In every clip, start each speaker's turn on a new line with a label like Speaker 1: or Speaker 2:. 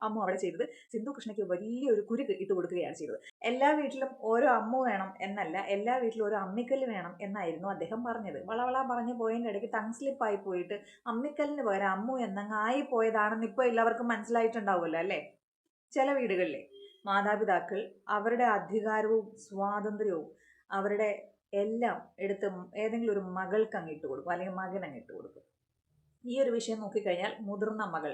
Speaker 1: അമ്മു അവിടെ ചെയ്തത് സിന്ധു കൃഷ്ണയ്ക്ക് വലിയൊരു കുരു ഇട്ട് കൊടുക്കുകയാണ് ചെയ്തത്. എല്ലാ വീട്ടിലും ഓരോ അമ്മു വേണം എന്നല്ല, എല്ലാ വീട്ടിലും ഓരോ അമ്മിക്കല്ല് വേണം എന്നായിരുന്നു അദ്ദേഹം പറഞ്ഞത്. വളവള പറഞ്ഞു പോയതിൻ്റെ ഇടയ്ക്ക് ടങ് സ്ലിപ്പായി പോയിട്ട് അമ്മിക്കല്ലിന് പകരം അമ്മു എന്നങ്ങ് ആയി പോയതാണെന്ന് ഇപ്പോൾ എല്ലാവർക്കും മനസ്സിലായിട്ടുണ്ടാവുമല്ലോ അല്ലേ. ചില വീടുകളിലെ മാതാപിതാക്കൾ അവരുടെ അധികാരവും സ്വാതന്ത്ര്യവും അവരുടെ എല്ലാം എടുത്ത് ഏതെങ്കിലും ഒരു മകൾക്ക് അങ്ങിട്ട് കൊടുക്കും, അല്ലെങ്കിൽ മകൻ അങ്ങിട്ട് കൊടുക്കും. ഈ ഒരു വിഷയം നോക്കിക്കഴിഞ്ഞാൽ മുതിർന്ന മകൾ,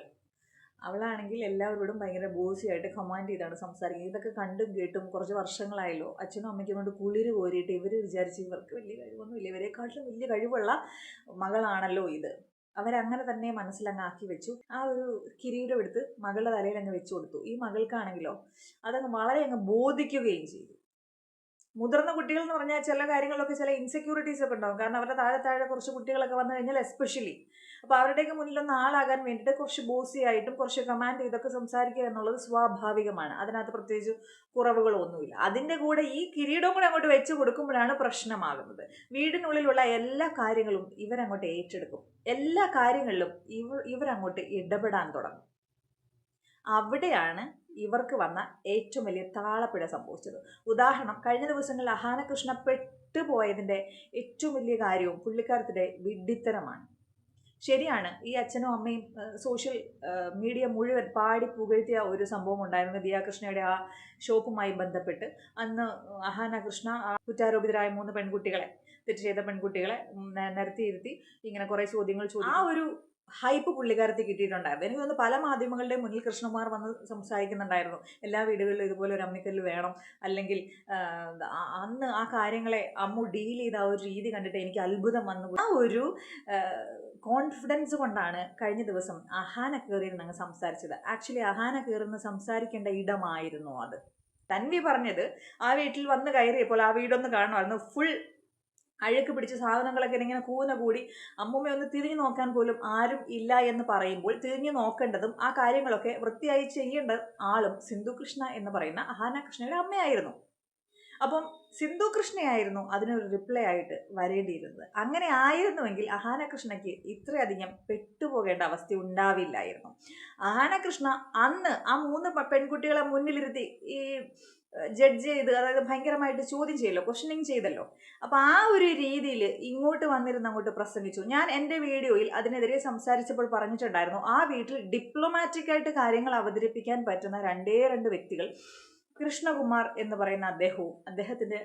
Speaker 1: അവളാണെങ്കിൽ എല്ലാവരോടും ഭയങ്കര ബോസിയായിട്ട് കമാൻഡ് ചെയ്താണ് സംസാരിക്കുന്നത്. ഇതൊക്കെ കണ്ടും കേട്ടും കുറച്ച് വർഷങ്ങളായല്ലോ. അച്ഛനും അമ്മയ്ക്കും കൊണ്ട് കുളിര് കോരിയിട്ട് ഇവർ വിചാരിച്ച് ഇവർക്ക് വലിയ കഴിവൊന്നുമില്ല, ഇവരെക്കാട്ടിലും വലിയ കഴിവുള്ള മകളാണല്ലോ ഇത്. അവരങ്ങനെ തന്നെ മനസ്സിലങ്ങാക്കി വെച്ചു. ആ ഒരു കിരീടം എടുത്ത് മകളുടെ തലയിൽ അങ്ങ് വെച്ചു കൊടുത്തു. ഈ മകൾക്കാണെങ്കിലോ അതങ്ങ് വളരെ അങ്ങ് ബോധിക്കുകയും ചെയ്തു. മുതിർന്ന കുട്ടികൾ എന്ന് പറഞ്ഞാൽ ചില കാര്യങ്ങളിലൊക്കെ ചില ഇൻസെക്യൂരിറ്റീസ് ഒക്കെ ഉണ്ടാകും. കാരണം അവരുടെ താഴെ കുറച്ച് കുട്ടികളൊക്കെ വന്നു കഴിഞ്ഞാൽ എസ്പെഷ്യലി അപ്പോൾ അവരുടെയൊക്കെ മുന്നിലൊന്ന് ആളാകാൻ വേണ്ടിയിട്ട് കുറച്ച് ബോസി ആയിട്ടും കുറച്ച് കമാൻഡ് ചെയ്തൊക്കെ സംസാരിക്കുക എന്നുള്ളത് സ്വാഭാവികമാണ്. അതിനകത്ത് പ്രത്യേകിച്ച് കുറവുകളൊന്നുമില്ല. അതിൻ്റെ കൂടെ ഈ കിരീടവും കൂടെ അങ്ങോട്ട് വെച്ച് കൊടുക്കുമ്പോഴാണ് പ്രശ്നമാകുന്നത്. വീടിനുള്ളിലുള്ള എല്ലാ കാര്യങ്ങളും ഇവരങ്ങോട്ട് ഏറ്റെടുക്കും. എല്ലാ കാര്യങ്ങളിലും ഇവരങ്ങോട്ട് ഇടപെടാൻ തുടങ്ങും. അവിടെയാണ് ഇവർക്ക് വന്ന ഏറ്റവും വലിയ താളപ്പിഴ സംഭവിച്ചത്. ഉദാഹരണം, കഴിഞ്ഞ ദിവസങ്ങളിൽ അഹാന കൃഷ്ണ പെട്ടുപോയതിൻ്റെ ഏറ്റവും വലിയ കാര്യവും പുള്ളിക്കാരത്തിൻ്റെ വിഡ്ഢിത്തരമാണ്. ശരിയാണ്, ഈ അച്ഛനും അമ്മയും സോഷ്യൽ മീഡിയ മുഴുവൻ പാടി പുകഴ്ത്തിയ ഒരു സംഭവം ഉണ്ടായിരുന്നു. ദിയ കൃഷ്ണയുടെ ആ ഷോപ്പുമായി ബന്ധപ്പെട്ട് അന്ന് അഹാന കൃഷ്ണ കുറ്റാരോപിതരായ 3 പെൺകുട്ടികളെ, തെറ്റ് ചെയ്ത പെൺകുട്ടികളെ നിരത്തിയിരുത്തി ഇങ്ങനെ കുറേ ചോദ്യങ്ങൾ ചോദിച്ചു. ആ ഒരു ഹൈപ്പ് പുള്ളിക്കാരത്തി കിട്ടിയിട്ടുണ്ടായിരുന്നു. എനിക്ക് തോന്നുന്നു പല മാധ്യമങ്ങളുടെ മുന്നിൽ കൃഷ്ണകുമാർ വന്ന് സംസാരിക്കുന്നുണ്ടായിരുന്നു. എല്ലാ വീടുകളിലും ഇതുപോലെ ഒരു അമ്മിക്കല്ല് വേണം, അല്ലെങ്കിൽ അന്ന് ആ കാര്യങ്ങളെ അമ്മു ഡീൽ ചെയ്ത ആ ഒരു രീതി കണ്ടിട്ട് എനിക്ക് അത്ഭുതം വന്നു. ആ ഒരു കോൺഫിഡൻസ് കൊണ്ടാണ് കഴിഞ്ഞ ദിവസം അഹാന കയറിയിരുന്ന് അങ്ങ് സംസാരിച്ചത്. ആക്ച്വലി അഹാന കയറുന്ന സംസാരിക്കേണ്ട ഇടമായിരുന്നു അത്. തൻവി പറഞ്ഞത് ആ വീട്ടിൽ വന്ന് കയറിയപ്പോൾ ആ വീടൊന്ന് കാണുമായിരുന്നു, ഫുൾ അഴുക്ക് പിടിച്ച സാധനങ്ങളൊക്കെ ഇങ്ങനെ കൂന കൂടി അമ്മൂമ്മ ഒന്ന് തിരിഞ്ഞു നോക്കാൻ പോലും ആരും ഇല്ല എന്ന് പറയുമ്പോൾ തിരിഞ്ഞു നോക്കേണ്ടതും ആ കാര്യങ്ങളൊക്കെ വൃത്തിയായി ചെയ്യേണ്ട ആളും സിന്ധു കൃഷ്ണ എന്ന് പറയുന്ന അഹാന കൃഷ്ണയുടെ അമ്മയായിരുന്നു. അപ്പം സിന്ധു കൃഷ്ണയായിരുന്നു അതിനൊരു റിപ്ലൈ ആയിട്ട് വരേണ്ടിയിരുന്നത്. അങ്ങനെ ആയിരുന്നുവെങ്കിൽ അഹാന കൃഷ്ണയ്ക്ക് ഇത്രയധികം പെട്ടുപോകേണ്ട അവസ്ഥ ഉണ്ടാവില്ലായിരുന്നു. അഹാന കൃഷ്ണ അന്ന് ആ 3 പെൺകുട്ടികളെ മുന്നിലിരുത്തി ഈ ജഡ്ജ് ചെയ്ത്, അതായത് ഭയങ്കരമായിട്ട് ചോദ്യം ചെയ്യല്ലോ, ക്വസ്റ്റനിങ് ചെയ്തല്ലോ. അപ്പോൾ ആ ഒരു രീതിയിൽ ഇങ്ങോട്ട് വന്നിരുന്ന് അങ്ങോട്ട് പ്രസംഗിച്ചു. ഞാൻ എൻ്റെ വീഡിയോയിൽ അതിനെതിരെ സംസാരിച്ചപ്പോൾ പറഞ്ഞിട്ടുണ്ടായിരുന്നു, ആ വീട്ടിൽ ഡിപ്ലോമാറ്റിക്കായിട്ട് കാര്യങ്ങൾ അവതരിപ്പിക്കാൻ പറ്റുന്ന 2 വ്യക്തികൾ കൃഷ്ണകുമാർ എന്ന് പറയുന്ന അദ്ദേഹവും അദ്ദേഹത്തിൻ്റെ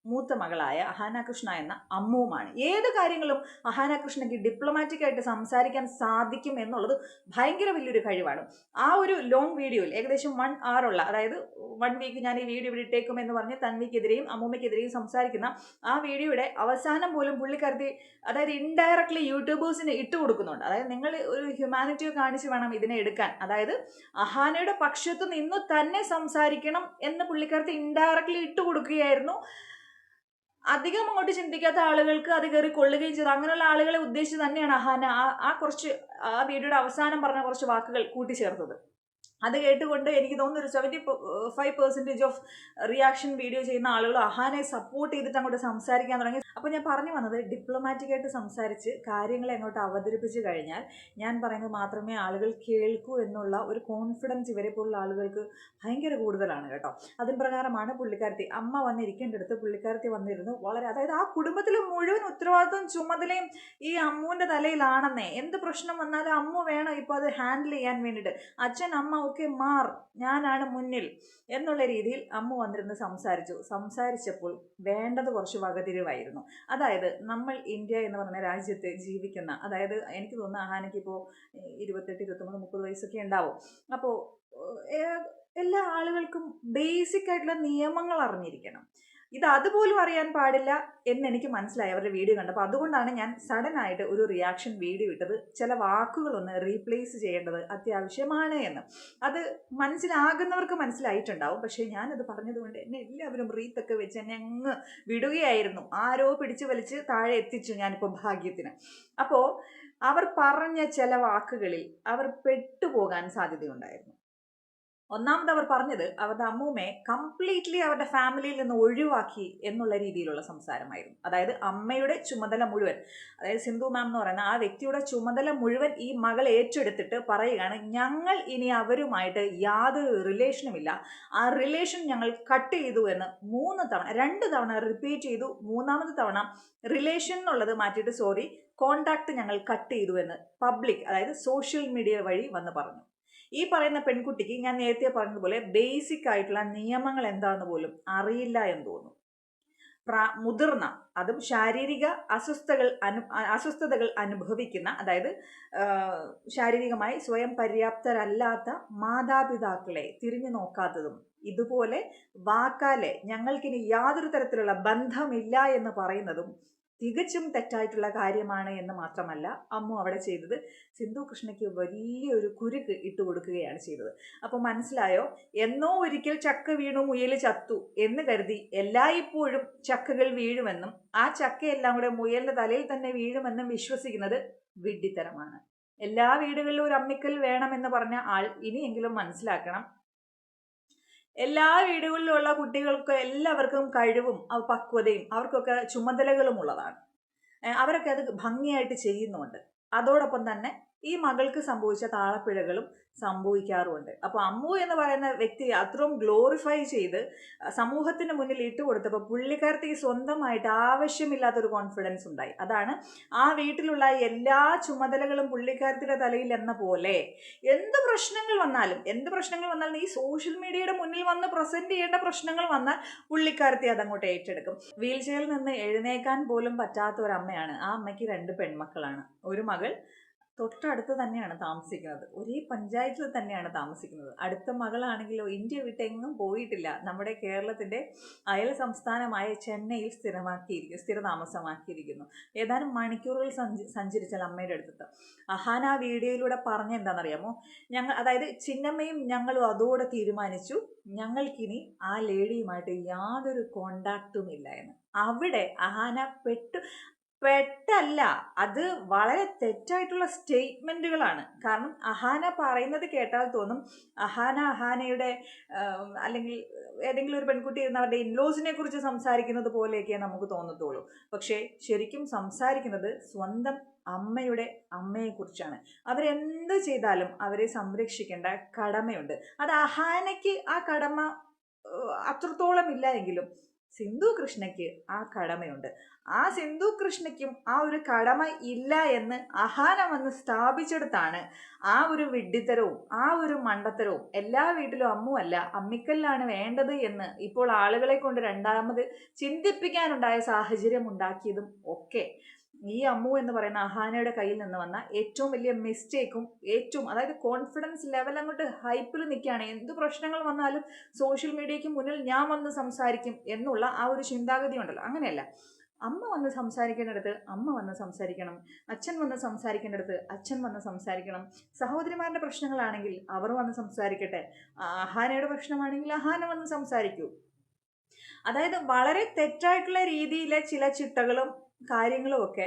Speaker 1: മൂത്ത മകളായ അഹാന കൃഷ്ണ എന്ന അമ്മുവുമാണ്. ഏത് കാര്യങ്ങളും അഹാന കൃഷ്ണയ്ക്ക് ഡിപ്ലോമാറ്റിക് ആയിട്ട് സംസാരിക്കാൻ സാധിക്കും എന്നുള്ളത് ഭയങ്കര വലിയൊരു കഴിവാണ്. ആ ഒരു ലോങ് വീഡിയോയിൽ ഏകദേശം 1 hour ഉള്ള, അതായത് 1 week ഞാൻ ഈ വീഡിയോ ഇവിടെ ഇട്ടേക്കും എന്ന് പറഞ്ഞ് തൻവിക്കെതിരെയും അമ്മൂമ്മയ്ക്കെതിരെയും സംസാരിക്കുന്ന ആ വീഡിയോയുടെ അവസാനം പോലും പുള്ളിക്കാരത്തി, അതായത് ഇൻഡയറക്ട്ലി യൂട്യൂബേഴ്സിന് ഇട്ട് കൊടുക്കുന്നുണ്ട്. അതായത് നിങ്ങൾ ഒരു ഹ്യൂമാനിറ്റി കാണിച്ച് വേണം ഇതിനെ എടുക്കാൻ, അതായത് അഹാനയുടെ പക്ഷത്ത് നിന്ന് തന്നെ സംസാരിക്കണം എന്ന് പുള്ളിക്കാരത്തി ഇൻഡയറക്ട്ലി ഇട്ട് കൊടുക്കുകയായിരുന്നു. അധികം അങ്ങോട്ട് ചിന്തിക്കാത്ത ആളുകൾക്ക് അത് കയറി കൊള്ളുകയും ചെയ്തു. അങ്ങനെയുള്ള ആളുകളെ ഉദ്ദേശിച്ച് തന്നെയാണ് അഹാന ആ വീഡിയോയുടെ അവസാനം പറഞ്ഞ കുറച്ച് വാക്കുകൾ കൂട്ടിച്ചേർത്തത്. അത് കേട്ടുകൊണ്ട് എനിക്ക് തോന്നുന്നു ഒരു 75% ഓഫ് റിയാക്ഷൻ വീഡിയോ ചെയ്യുന്ന ആളുകൾ അഹാനെ സപ്പോർട്ട് ചെയ്തിട്ട് അങ്ങോട്ട് സംസാരിക്കാൻ തുടങ്ങി. അപ്പോൾ ഞാൻ പറഞ്ഞു വന്നത്, ഡിപ്ലോമാറ്റിക്കായിട്ട് സംസാരിച്ച് കാര്യങ്ങളെ അങ്ങോട്ട് അവതരിപ്പിച്ച് കഴിഞ്ഞാൽ ഞാൻ പറയുന്നത് മാത്രമേ ആളുകൾ കേൾക്കൂ എന്നുള്ള ഒരു കോൺഫിഡൻസ് ഇവരെ പോലുള്ള ആളുകൾക്ക് ഭയങ്കര കൂടുതലാണ് കേട്ടോ. അതിന് പ്രകാരമാണ് പുള്ളിക്കാരത്തി അമ്മ വന്നിരിക്കേണ്ടടുത്ത് പുള്ളിക്കാരത്തി വന്നിരുന്നു. വളരെ, അതായത് ആ കുടുംബത്തിലെ മുഴുവൻ ഉത്തരവാദിത്വം ചുമതലയും ഈ അമ്മുവിൻ്റെ തലയിലാണെന്നേ. എന്ത് പ്രശ്നം വന്നാലും അമ്മു വേണം ഇപ്പോൾ അത് ഹാൻഡിൽ ചെയ്യാൻ വേണ്ടിയിട്ട്. അച്ഛൻ അമ്മ ഒക്കെ ഞാനാണ് മുന്നിൽ എന്നുള്ള രീതിയിൽ അമ്മു വന്നിരുന്ന് സംസാരിച്ചപ്പോൾ വേണ്ടത് കുറച്ച് വകതിരിവായിരുന്നു. അതായത് നമ്മൾ ഇന്ത്യ എന്ന് പറഞ്ഞ രാജ്യത്ത് ജീവിക്കുന്ന, അതായത് എനിക്ക് തോന്നുന്നു അഹാനയ്ക്ക് ഇപ്പോൾ 28, 29, 30 വയസ്സൊക്കെ ഉണ്ടാവും. അപ്പോൾ എല്ലാ ആളുകൾക്കും ബേസിക് ആയിട്ടുള്ള നിയമങ്ങൾ അറിഞ്ഞിരിക്കണം. ഇത് അതുപോലും അറിയാൻ പാടില്ല എന്ന് എനിക്ക് മനസ്സിലായി അവരുടെ വീഡിയോ കണ്ടപ്പോൾ. അതുകൊണ്ടാണ് ഞാൻ സഡനായിട്ട് ഒരു റിയാക്ഷൻ വീഡിയോ ഇട്ടത്. ചില വാക്കുകളൊന്ന് റീപ്ലേസ് ചെയ്യേണ്ടത് അത്യാവശ്യമാണ് എന്ന്. അത് മനസ്സിലാകുന്നവർക്ക് മനസ്സിലായിട്ടുണ്ടാവും. പക്ഷേ ഞാനത് പറഞ്ഞതുകൊണ്ട് എന്നെ എല്ലാവരും റീത്തൊക്കെ വെച്ച് എന്നെ അങ്ങ് വിടുകയായിരുന്നു. ആരോ പിടിച്ച് വലിച്ച് താഴെ എത്തിച്ചു ഞാനിപ്പോൾ ഭാഗ്യത്തിന്. അപ്പോൾ അവർ പറഞ്ഞ ചില വാക്കുകളിൽ അവർ പെട്ടുപോകാൻ സാധ്യതയുണ്ടായിരുന്നു. ഒന്നാമത് അവർ പറഞ്ഞത് അവരുടെ അമ്മൂമ്മയെ കംപ്ലീറ്റ്ലി അവരുടെ ഫാമിലിയിൽ നിന്ന് ഒഴിവാക്കി എന്നുള്ള രീതിയിലുള്ള സംസാരമായിരുന്നു. അതായത് അമ്മയുടെ ചുമതല മുഴുവൻ, അതായത് സിന്ധു മാം എന്ന് പറയുന്ന ആ വ്യക്തിയുടെ ചുമതല മുഴുവൻ ഈ മകൾ ഏറ്റെടുത്തിട്ട് പറയുകയാണ്, ഞങ്ങൾ ഇനി അവരുമായിട്ട് യാതൊരു റിലേഷനുമില്ല, ആ റിലേഷൻ ഞങ്ങൾ കട്ട് ചെയ്തു എന്ന് 2 തവണ റിപ്പീറ്റ് ചെയ്തു. മൂന്നാമത്തെ തവണ റിലേഷൻ എന്നുള്ളത് മാറ്റിയിട്ട് സോറി, കോണ്ടാക്ട് ഞങ്ങൾ കട്ട് ചെയ്തു എന്ന് പബ്ലിക്, അതായത് സോഷ്യൽ മീഡിയ വഴി വന്ന് പറഞ്ഞു. ഈ പറയുന്ന പെൺകുട്ടിക്ക് ഞാൻ നേരത്തെ പറഞ്ഞതുപോലെ ബേസിക് ആയിട്ടുള്ള നിയമങ്ങൾ എന്താണെന്ന് പോലും അറിയില്ല എന്ന് തോന്നുന്നു. മുതിർന്ന, അതും ശാരീരിക അസ്വസ്ഥതകൾ അനുഭവിക്കുന്ന, അതായത് ശാരീരികമായി സ്വയം പര്യാപ്തരല്ലാത്ത മാതാപിതാക്കളെ തിരിഞ്ഞു നോക്കാത്തതും ഇതുപോലെ വാക്കാലെ ഞങ്ങൾക്കിനി യാതൊരു തരത്തിലുള്ള ബന്ധമില്ല എന്ന് പറയുന്നതും തികച്ചും തെറ്റായിട്ടുള്ള കാര്യമാണ് എന്ന് മാത്രമല്ല, അമ്മു അവിടെ ചെയ്തത് സിന്ധു കൃഷ്ണയ്ക്ക് വലിയൊരു കുരുക്ക് ഇട്ട് കൊടുക്കുകയാണ് ചെയ്തത്. അപ്പോൾ മനസ്സിലായോ, എന്നോ ഒരിക്കൽ ചക്ക വീണു മുയൽ ചത്തു എന്ന് കരുതി എല്ലായ്പ്പോഴും ചക്കകൾ വീഴുമെന്നും ആ ചക്കയെല്ലാം കൂടെ മുയലിന്റെ തലയിൽ തന്നെ വീഴുമെന്നും വിശ്വസിക്കുന്നത് വിഡ്ഢിത്തരമാണ്. എല്ലാ വീടുകളിലും ഒരു അമ്മിക്കൽ വേണമെന്ന് പറഞ്ഞ ആൾ ഇനിയെങ്കിലും മനസ്സിലാക്കണം, എല്ലാ വീടുകളിലുള്ള കുട്ടികൾക്ക് എല്ലാവർക്കും കഴിവും പക്വതയും അവർക്കൊക്കെ ചുമതലകളും ഉള്ളതാണ്. അവരൊക്കെ അത് ഭംഗിയായിട്ട് ചെയ്യുന്നുണ്ട്. അതോടൊപ്പം തന്നെ ഈ മകൾക്ക് സംഭവിച്ച താളപ്പിഴകളും സംഭവിക്കാറുമുണ്ട്. അപ്പോൾ അമ്മു എന്ന് പറയുന്ന വ്യക്തി അത്രയും ഗ്ലോറിഫൈ ചെയ്ത് സമൂഹത്തിന് മുന്നിൽ ഇട്ടുകൊടുത്തപ്പോൾ പുള്ളിക്കാരത്തേക്ക് സ്വന്തമായിട്ട് ആവശ്യമില്ലാത്തൊരു കോൺഫിഡൻസ് ഉണ്ടായി. അതാണ് ആ വീട്ടിലുള്ള എല്ലാ ചുമതലകളും പുള്ളിക്കാരത്തിൻ്റെ തലയിൽ എന്ന പോലെ എന്ത് പ്രശ്നങ്ങൾ വന്നാലും ഈ സോഷ്യൽ മീഡിയയുടെ മുന്നിൽ വന്ന് പ്രസന്റ് ചെയ്യേണ്ട പ്രശ്നങ്ങൾ വന്നാൽ പുള്ളിക്കാരത്തി അതങ്ങോട്ട് ഏറ്റെടുക്കും. വീൽ ചെയറിൽ നിന്ന് എഴുന്നേക്കാൻ പോലും പറ്റാത്ത ഒരു അമ്മയാണ്. ആ അമ്മയ്ക്ക് 2 പെൺമക്കളാണ്. ഒരു മകൾ തൊട്ടടുത്ത് തന്നെയാണ് താമസിക്കുന്നത്, ഒരേ പഞ്ചായത്തിൽ തന്നെയാണ് താമസിക്കുന്നത്. അടുത്ത മകളാണെങ്കിലോ ഇന്ത്യ വിട്ടെങ്ങും പോയിട്ടില്ല, നമ്മുടെ കേരളത്തിൻ്റെ അയൽ സംസ്ഥാനമായ ചെന്നൈയിൽ സ്ഥിരതാമസമാക്കിയിരിക്കുന്നു. ഏതാനും മണിക്കൂറുകൾ സഞ്ചരിച്ചാൽ അമ്മയുടെ അടുത്ത്. അഹാന ആ വീഡിയോയിലൂടെ പറഞ്ഞ എന്താണെന്നറിയാമോ, അതായത് ചിന്നമ്മയും ഞങ്ങളും അതോടെ തീരുമാനിച്ചു ഞങ്ങൾക്കിനി ആ ലേഡിയുമായിട്ട് യാതൊരു കോണ്ടാക്റ്റും ഇല്ല എന്ന്. അവിടെ അഹാന പെട്ടല്ല, അത് വളരെ തെറ്റായിട്ടുള്ള സ്റ്റേറ്റ്മെൻറ്റുകളാണ്. കാരണം അഹാന പറയുന്നത് കേട്ടാൽ തോന്നും അഹാനയുടെ അല്ലെങ്കിൽ ഏതെങ്കിലും ഒരു പെൺകുട്ടി ഇരുന്ന് അവരുടെ ഇൻലോസിനെ കുറിച്ച് സംസാരിക്കുന്നത് പോലെയൊക്കെ നമുക്ക് തോന്നത്തുള്ളൂ. പക്ഷേ ശരിക്കും സംസാരിക്കുന്നത് സ്വന്തം അമ്മയെക്കുറിച്ചാണ്. അവരെന്ത് ചെയ്താലും അവരെ സംരക്ഷിക്കേണ്ട കടമയുണ്ട്. അത് അഹാനയ്ക്ക് ആ കടമ അത്രത്തോളം ഇല്ല എങ്കിലും സിന്ധു കൃഷ്ണയ്ക്ക് ആ കടമയുണ്ട്. ആ സിന്ധു കൃഷ്ണയ്ക്കും ആ ഒരു കടമ ഇല്ല എന്ന് അഹാന വന്ന് സ്ഥാപിച്ചെടുത്താണ് ആ ഒരു വിഡ്ഢിത്തരവും ആ ഒരു മണ്ടത്തരവും എല്ലാ വീട്ടിലും അമ്മുവല്ല അമ്മിക്കല്ലാണ് വേണ്ടത് എന്ന് ഇപ്പോൾ ആളുകളെ കൊണ്ട് രണ്ടാമത് ചിന്തിപ്പിക്കാനുണ്ടായ സാഹചര്യം ഉണ്ടാക്കിയതും ഒക്കെ ഈ അമ്മു എന്ന് പറയുന്ന അഹാനയുടെ കയ്യിൽ നിന്ന് വന്ന ഏറ്റവും വലിയ മിസ്റ്റേക്കും അതായത് കോൺഫിഡൻസ് ലെവൽ അങ്ങോട്ട് ഹൈപ്പിൽ നിൽക്കുകയാണ്. എന്ത് പ്രശ്നങ്ങൾ വന്നാലും സോഷ്യൽ മീഡിയയ്ക്ക് മുന്നിൽ ഞാൻ വന്ന് സംസാരിക്കും എന്നുള്ള ആ ഒരു ചിന്താഗതി ഉണ്ടല്ലോ, അങ്ങനെയല്ല. അമ്മ വന്ന് സംസാരിക്കേണ്ടടുത്ത് അമ്മ വന്ന് സംസാരിക്കണം, അച്ഛൻ വന്ന് സംസാരിക്കേണ്ടടുത്ത് അച്ഛൻ വന്ന് സംസാരിക്കണം. സഹോദരിമാരുടെ പ്രശ്നങ്ങളാണെങ്കിൽ അവർ വന്ന് സംസാരിക്കട്ടെ, അഹാനയുടെ പ്രശ്നമാണെങ്കിൽ അഹാന വന്ന് സംസാരിക്കൂ. അതായത് വളരെ തെറ്റായിട്ടുള്ള രീതിയിലെ ചില ചിട്ടകളും കാര്യങ്ങളും ഒക്കെ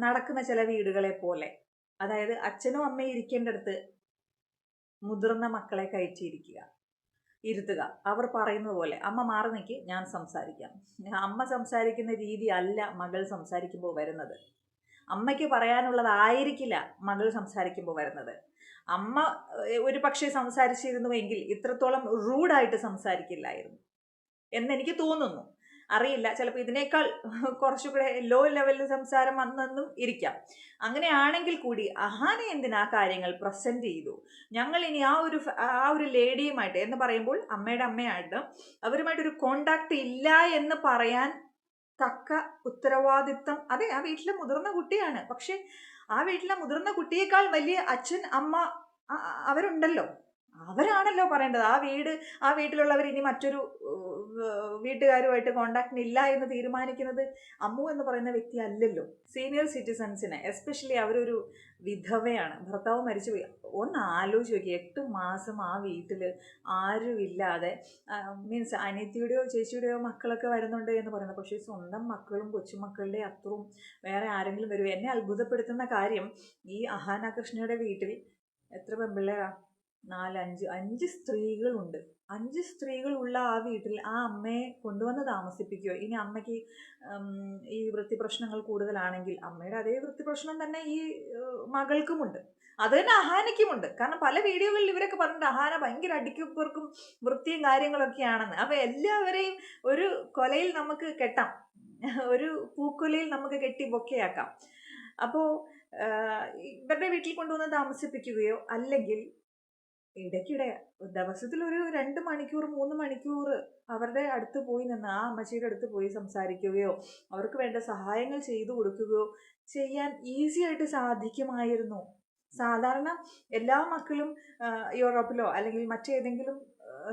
Speaker 1: നടക്കുന്ന ചില വീടുകളെ പോലെ, അതായത് അച്ഛനും അമ്മയും ഇരിക്കേണ്ടടുത്ത് മുതിർന്ന മക്കളെ ഇരുത്തുക. അവർ പറയുന്നത് പോലെ അമ്മ മാറി നിൽക്ക്, ഞാൻ സംസാരിക്കാം. അമ്മ സംസാരിക്കുന്ന രീതി അല്ല മകൾ സംസാരിക്കുമ്പോൾ വരുന്നത്. അമ്മയ്ക്ക് പറയാനുള്ളതായിരിക്കില്ല മകൾ സംസാരിക്കുമ്പോൾ വരുന്നത്. അമ്മ ഒരു പക്ഷേ സംസാരിച്ചിരുന്നുവെങ്കിൽ ഇത്രത്തോളം റൂഡായിട്ട് സംസാരിക്കില്ലായിരുന്നു എന്നെനിക്ക് തോന്നുന്നു. അറിയില്ല, ചിലപ്പോൾ ഇതിനേക്കാൾ കുറച്ചുകൂടെ ലോ ലെവലിൽ സംസാരം വന്നെന്നും ഇരിക്കാം. അങ്ങനെയാണെങ്കിൽ കൂടി അഹാന എന്തിനാ കാര്യങ്ങൾ പ്രസന്റ് ചെയ്തു? ഞങ്ങൾ ഇനി ആ ഒരു ലേഡിയുമായിട്ട് എന്ന് പറയുമ്പോൾ അമ്മയുടെ അമ്മയായിട്ട് അവരുമായിട്ടൊരു കോണ്ടാക്ട് ഇല്ല എന്ന് പറയാൻ തക്ക ഉത്തരവാദിത്തം, അതെ ആ വീട്ടിലെ മുതിർന്ന കുട്ടിയാണ്. പക്ഷെ ആ വീട്ടിലെ മുതിർന്ന കുട്ടിയേക്കാൾ വലിയ അച്ഛൻ അമ്മ അവരുണ്ടല്ലോ, അവരാണല്ലോ പറയേണ്ടത്. ആ വീട്ടിലുള്ളവർ ഇനി മറ്റൊരു വീട്ടുകാരുമായിട്ട് കോണ്ടാക്ട് ഇല്ല എന്ന് തീരുമാനിക്കുന്നത് അമ്മു എന്ന് പറയുന്ന വ്യക്തി അല്ലല്ലോ. സീനിയർ സിറ്റിസൺസിനെ എസ്പെഷ്യലി അവരൊരു വിധവയാണ്, ഭർത്താവ് മരിച്ചുപോയി. ഒന്ന് ആലോചിച്ച് നോക്കി, 8 മാസം ആ വീട്ടിൽ ആരുമില്ലാതെ, മീൻസ് അനിയത്തിയുടെയോ ചേച്ചിയുടെയോ മക്കളൊക്കെ വരുന്നുണ്ട് എന്ന് പറയുന്നത്. പക്ഷേ സ്വന്തം മക്കളും കൊച്ചുമക്കളുടെ അത്രയും വേറെ ആരെങ്കിലും വരും? എന്നെ അത്ഭുതപ്പെടുത്തുന്ന കാര്യം, ഈ അഹാന കൃഷ്ണയുടെ വീട്ടിൽ എത്ര പെൺപിള്ളേരാ? അഞ്ച് സ്ത്രീകളുണ്ട്. 5 സ്ത്രീകളുള്ള ആ വീട്ടിൽ ആ അമ്മയെ കൊണ്ടുവന്ന് താമസിപ്പിക്കുകയോ, ഇനി അമ്മയ്ക്ക് ഈ വൃത്തിപ്രശ്നങ്ങൾ കൂടുതലാണെങ്കിൽ അമ്മയുടെ അതേ വൃത്തിപ്രശ്നം തന്നെ ഈ മകൾക്കുമുണ്ട്. അത് തന്നെ അഹാനയ്ക്കുമുണ്ട്. കാരണം പല വീഡിയോകളിൽ ഇവരൊക്കെ പറഞ്ഞിട്ട് അഹാന ഭയങ്കര അടിക്കുപ്പുറക്കും വൃത്തിയും കാര്യങ്ങളൊക്കെയാണെന്ന്. അപ്പൊ എല്ലാവരെയും ഒരു കൊലയിൽ നമുക്ക് കെട്ടാം, ഒരു പൂക്കൊലയിൽ നമുക്ക് കെട്ടി ബൊക്കെയാക്കാം. അപ്പോൾ ഇവരുടെ വീട്ടിൽ കൊണ്ടുവന്ന് താമസിപ്പിക്കുകയോ, അല്ലെങ്കിൽ ഇടയ്ക്കിടെ ദിവസത്തിൽ ഒരു 2 മണിക്കൂർ 3 മണിക്കൂർ അവരുടെ അടുത്ത് പോയി നിന്ന് ആ അമ്മച്ചിയുടെ അടുത്ത് പോയി സംസാരിക്കുകയോ, അവർക്ക് വേണ്ട സഹായങ്ങൾ ചെയ്തു കൊടുക്കുകയോ ചെയ്യാൻ ഈസി ആയിട്ട് സാധിക്കുമായിരുന്നു. സാധാരണ എല്ലാ മക്കളും യൂറോപ്പിലോ അല്ലെങ്കിൽ മറ്റേതെങ്കിലും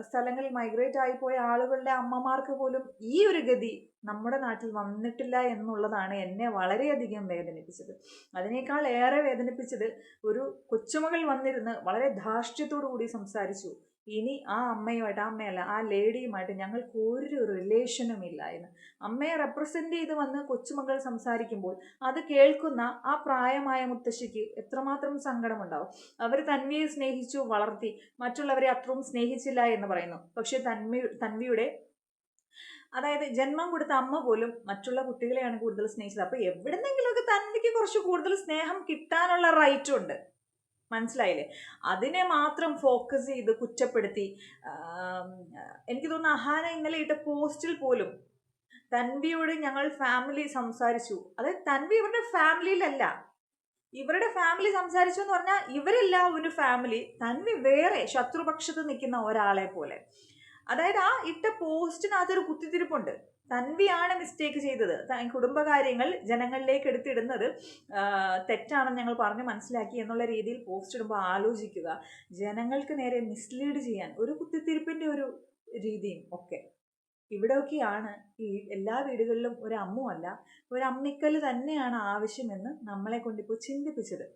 Speaker 1: സ്ഥലങ്ങളിൽ മൈഗ്രേറ്റ് ആയിപ്പോയ ആളുകളുടെ അമ്മമാർക്ക് പോലും ഈ ഒരു ഗതി നമ്മുടെ നാട്ടിൽ വന്നിട്ടില്ല എന്നുള്ളതാണ് എന്നെ വളരെയധികം വേദനിപ്പിച്ചത്. അതിനേക്കാൾ ഏറെ വേദനിപ്പിച്ചത് ഒരു കൊച്ചുമകൾ വന്നിരുന്ന് വളരെ ധാർഷ്ട്യത്തോടു കൂടി സംസാരിച്ചു, ഇനി ആ അമ്മയുമായിട്ട്, ആ അമ്മയല്ല ആ ലേഡിയുമായിട്ട് ഞങ്ങൾക്ക് ഒരു റിലേഷനും ഇല്ല എന്ന്. അമ്മയെ റെപ്രസെൻ്റ് ചെയ്ത് വന്ന് കൊച്ചുമകൾ സംസാരിക്കുമ്പോൾ അത് കേൾക്കുന്ന ആ പ്രായമായ മുത്തശ്ശിക്ക് എത്രമാത്രം സങ്കടമുണ്ടാവും. അവർ തന്വിയെ സ്നേഹിച്ചു വളർത്തി, മറ്റുള്ളവരെ അത്രയും സ്നേഹിച്ചില്ല എന്ന് പറയുന്നു. പക്ഷെ തന്വിയുടെ അതായത് ജന്മം കൊടുത്ത അമ്മ പോലും മറ്റുള്ള കുട്ടികളെയാണ് കൂടുതൽ സ്നേഹിച്ചത്. അപ്പൊ എവിടെന്നെങ്കിലുമൊക്കെ തന്വിക്ക് കുറച്ച് കൂടുതൽ സ്നേഹം കിട്ടാനുള്ള റൈറ്റും ഉണ്ട്. മനസ്സിലായില്ലേ? അതിനെ മാത്രം ഫോക്കസ് ചെയ്ത് കുറ്റപ്പെടുത്തി. എനിക്ക് തോന്നുന്നു അഹാന ഇന്നലെ ഇട്ട പോസ്റ്റിൽ പോലും തൻവിയോട് ഞങ്ങൾ ഫാമിലി സംസാരിച്ചു, അതായത് തൻവി ഇവരുടെ ഫാമിലിയിലല്ല, ഇവരുടെ ഫാമിലി സംസാരിച്ചു എന്ന് പറഞ്ഞാൽ ഇവരെല്ലാം ഒരു ഫാമിലി, തൻവി വേറെ ശത്രുപക്ഷത്ത് നിൽക്കുന്ന ഒരാളെ പോലെ. അതായത് ആ ഇട്ട പോസ്റ്റിനകത്തൊരു കുത്തിത്തിരിപ്പുണ്ട്. തൻവിയാണ് മിസ്റ്റേക്ക് ചെയ്തത്, കുടുംബകാര്യങ്ങൾ ജനങ്ങളിലേക്ക് എടുത്തിടുന്നത് തെറ്റാണെന്ന് ഞങ്ങൾ പറഞ്ഞ് മനസ്സിലാക്കി എന്നുള്ള രീതിയിൽ പോസ്റ്റ് ഇടുമ്പോൾ ആലോചിക്കുക. ജനങ്ങൾക്ക് നേരെ മിസ്ലീഡ് ചെയ്യാൻ ഒരു കുത്തിത്തിരിപ്പിൻ്റെ ഒരു രീതിയും ഒക്കെ. ഇവിടെയൊക്കെയാണ് ഈ എല്ലാ വീടുകളിലും ഒരു അമ്മുമല്ല, ഒരു അമ്മിക്കല്ല് തന്നെയാണ് ആവശ്യമെന്ന് നമ്മളെ കൊണ്ടിപ്പോൾ ചിന്തിപ്പിച്ചത്.